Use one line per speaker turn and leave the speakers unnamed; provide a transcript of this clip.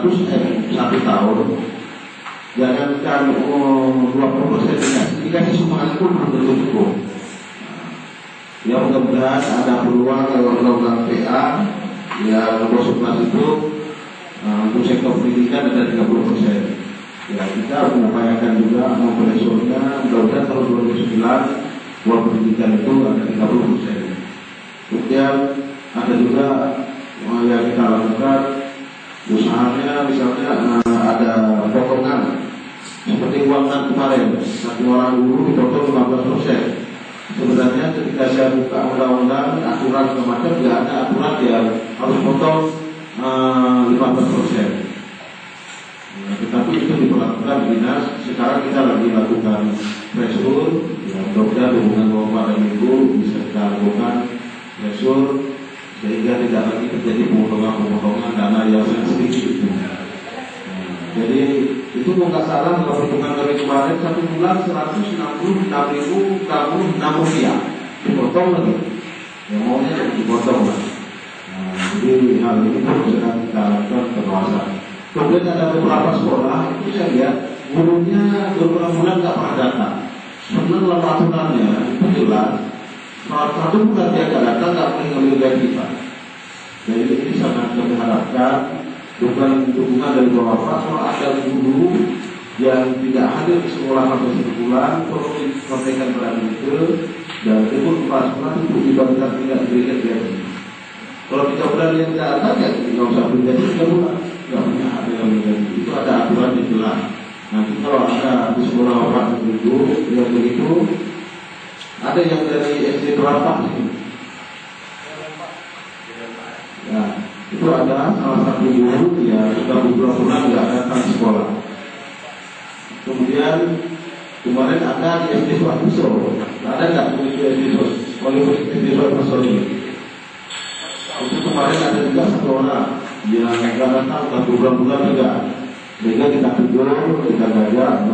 1 tahun, jangankan 20% dikasih semuanya pun belum tentu cukup. Ya mudah-mudahan ada peluang kalau undang-undang PA ya konsultasi itu untuk sektor pendidikan ada 30%. Ya kita mengupayakan juga memperlesornya, mudah-mudahan tahun 2009 uang pendidikan itu ada 30%. Kemudian ada juga yang kita lakukan usahanya, misalnya ada potongan seperti uang kemarin, satu orang guru dipotong 15%. Sebenarnya ketika saya buka undang-undang aturan semacam tidak ada aturan yang harus potong 15%. Tetapi itu diperlakukan dinas. Sekarang kita lagi lakukan pressure, ya mudah-mudahan hubungan bapak dan ibu bisa kita lakukan pressure sehingga tidak lagi terjadi pemotongan dana yang sedikit itu. Jadi itu nggak salah kalau perhitungan dari kemarin 1 bulan 166.046 rupiah dipotong lagi. Yang maunya jadi dipotong lah. Jadi hal ini pun sedang kita lakukan pengawasan. Kemudian ada beberapa sekolah itu saya lihat gurunya beberapa bulan nggak pernah datang. Sebenarnya dalam aturannya itu jelas. Satu bulan dia nggak datang nggak boleh ngambil gaji kita. Jadi ini sangat kami harapkan bukan dukungan dari Bapak, kalau ada guru yang tidak hadir di sekolah sampai 1 bulan perlu disampaikan pada itu dan itu kepala sekolah itu diberikan tidak diberikan gaji. Kalau 3 bulan yang tidak ada ya tidak usah beri gaji 3 bulan. Tidak punya ada yang gaji. Itu ada aturan yang jelas. Nanti kalau ada di sekolah orang begitu, yang begitu ada yang dari SD berapa sih? Ya, itu ada salah satu guru yang sudah beberapa bulan tidak datang sekolah. Kemudian kemarin ada di SD Suarso, ada nggak begitu SD Suarso ini? Itu kemarin ada juga 1 orang yang nggak datang beberapa bulan juga, sehingga kita tegur, kita gajar.